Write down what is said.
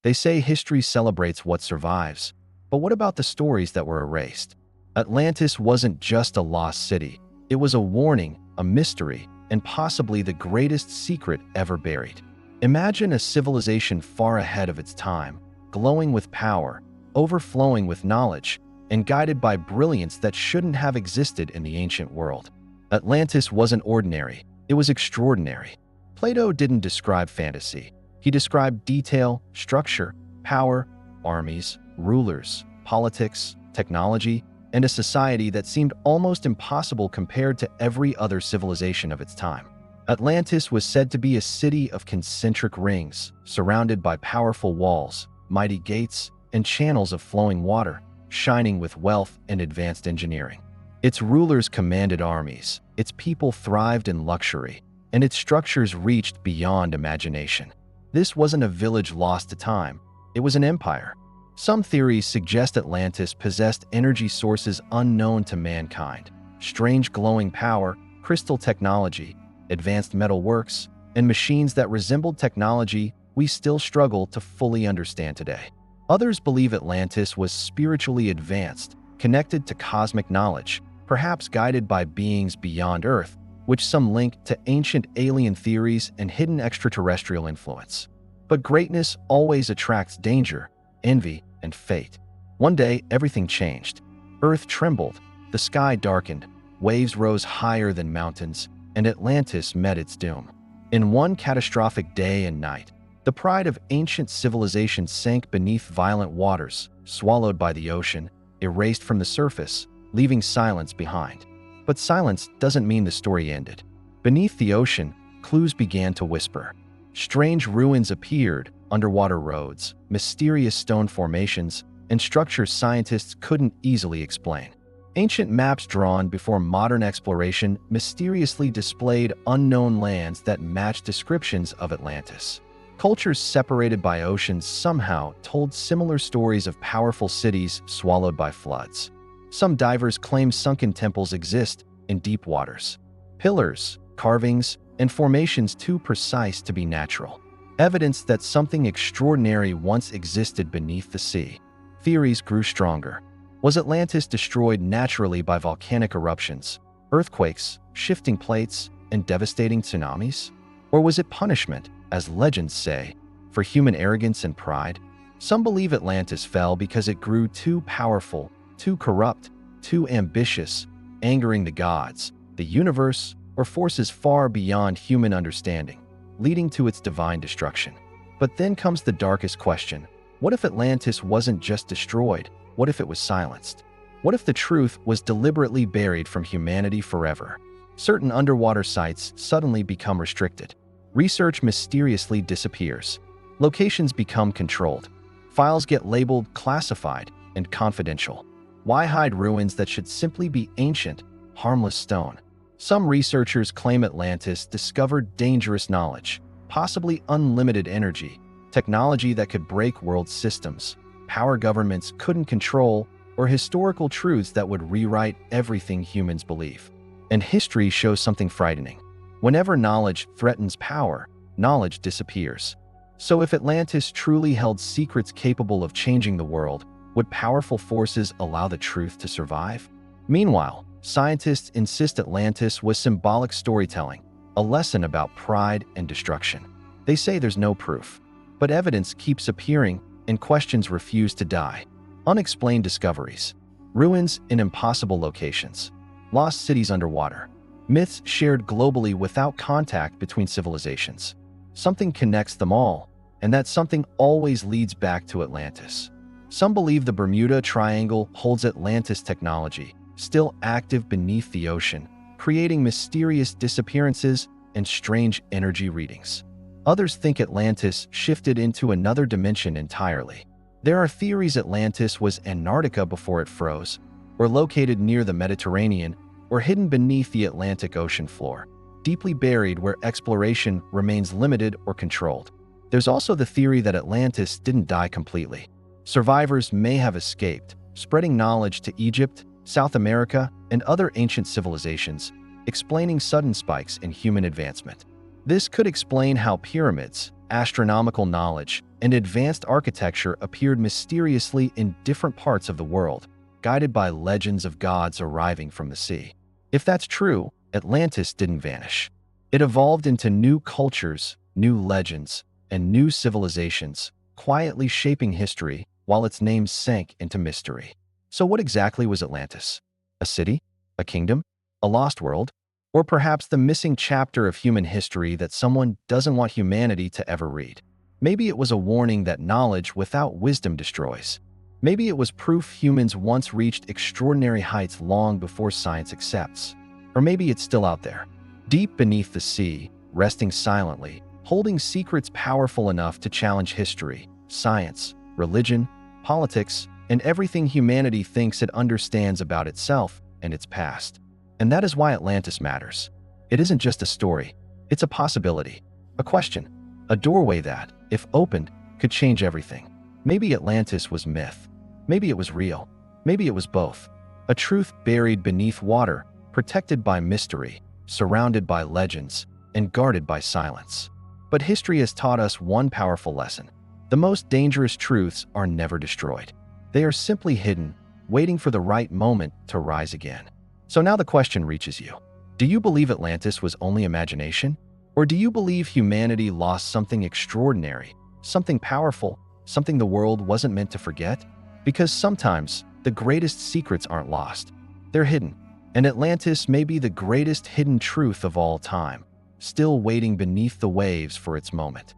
They say history celebrates what survives, but what about the stories that were erased? Atlantis wasn't just a lost city. It was a warning, a mystery, and possibly the greatest secret ever buried. Imagine a civilization far ahead of its time, glowing with power, overflowing with knowledge, and guided by brilliance that shouldn't have existed in the ancient world. Atlantis wasn't ordinary, it was extraordinary. Plato didn't describe fantasy. He described detail, structure, power, armies, rulers, politics, technology, and a society that seemed almost impossible compared to every other civilization of its time. Atlantis was said to be a city of concentric rings, surrounded by powerful walls, mighty gates, and channels of flowing water, shining with wealth and advanced engineering. Its rulers commanded armies, its people thrived in luxury, and its structures reached beyond imagination. This wasn't a village lost to time, it was an empire. Some theories suggest Atlantis possessed energy sources unknown to mankind: strange glowing power, crystal technology, advanced metal works, and machines that resembled technology we still struggle to fully understand today. Others believe Atlantis was spiritually advanced, connected to cosmic knowledge, perhaps guided by beings beyond Earth, which some link to ancient alien theories and hidden extraterrestrial influence. But greatness always attracts danger, envy, and fate. One day, everything changed. Earth trembled, the sky darkened, waves rose higher than mountains, and Atlantis met its doom. In one catastrophic day and night, the pride of ancient civilization sank beneath violent waters, swallowed by the ocean, erased from the surface, leaving silence behind. But silence doesn't mean the story ended. Beneath the ocean, clues began to whisper. Strange ruins appeared, underwater roads, mysterious stone formations, and structures scientists couldn't easily explain. Ancient maps drawn before modern exploration mysteriously displayed unknown lands that matched descriptions of Atlantis. Cultures separated by oceans somehow told similar stories of powerful cities swallowed by floods. Some divers claim sunken temples exist in deep waters. Pillars, carvings, and formations too precise to be natural. Evidence that something extraordinary once existed beneath the sea. Theories grew stronger. Was Atlantis destroyed naturally by volcanic eruptions, earthquakes, shifting plates, and devastating tsunamis? Or was it punishment, as legends say, for human arrogance and pride? Some believe Atlantis fell because it grew too powerful, too corrupt, too ambitious, angering the gods, the universe, or forces far beyond human understanding, leading to its divine destruction. But then comes the darkest question. What if Atlantis wasn't just destroyed? What if it was silenced? What if the truth was deliberately buried from humanity forever? Certain underwater sites suddenly become restricted. Research mysteriously disappears. Locations become controlled. Files get labeled classified and confidential. Why hide ruins that should simply be ancient, harmless stone? Some researchers claim Atlantis discovered dangerous knowledge, possibly unlimited energy, technology that could break world systems, power governments couldn't control, or historical truths that would rewrite everything humans believe. And history shows something frightening. Whenever knowledge threatens power, knowledge disappears. So if Atlantis truly held secrets capable of changing the world, would powerful forces allow the truth to survive? Meanwhile, scientists insist Atlantis was symbolic storytelling, a lesson about pride and destruction. They say there's no proof, but evidence keeps appearing and questions refuse to die. Unexplained discoveries, ruins in impossible locations, lost cities underwater, myths shared globally without contact between civilizations. Something connects them all, and that something always leads back to Atlantis. Some believe the Bermuda Triangle holds Atlantis technology, still active beneath the ocean, creating mysterious disappearances and strange energy readings. Others think Atlantis shifted into another dimension entirely. There are theories Atlantis was Antarctica before it froze, or located near the Mediterranean, or hidden beneath the Atlantic Ocean floor, deeply buried where exploration remains limited or controlled. There's also the theory that Atlantis didn't die completely. Survivors may have escaped, spreading knowledge to Egypt, South America, and other ancient civilizations, explaining sudden spikes in human advancement. This could explain how pyramids, astronomical knowledge, and advanced architecture appeared mysteriously in different parts of the world, guided by legends of gods arriving from the sea. If that's true, Atlantis didn't vanish. It evolved into new cultures, new legends, and new civilizations, quietly shaping history while its name sank into mystery. So what exactly was Atlantis? A city? A kingdom? A lost world? Or perhaps the missing chapter of human history that someone doesn't want humanity to ever read? Maybe it was a warning that knowledge without wisdom destroys. Maybe it was proof humans once reached extraordinary heights long before science accepts. Or maybe it's still out there, deep beneath the sea, resting silently, holding secrets powerful enough to challenge history, science, religion, politics, and everything humanity thinks it understands about itself and its past. And that is why Atlantis matters. It isn't just a story, it's a possibility, a question, a doorway that, if opened, could change everything. Maybe Atlantis was myth. Maybe it was real. Maybe it was both. A truth buried beneath water, protected by mystery, surrounded by legends, and guarded by silence. But history has taught us one powerful lesson. The most dangerous truths are never destroyed. They are simply hidden, waiting for the right moment to rise again. So now the question reaches you. Do you believe Atlantis was only imagination? Or do you believe humanity lost something extraordinary, something powerful, something the world wasn't meant to forget? Because sometimes the greatest secrets aren't lost. They're hidden. And Atlantis may be the greatest hidden truth of all time, still waiting beneath the waves for its moment.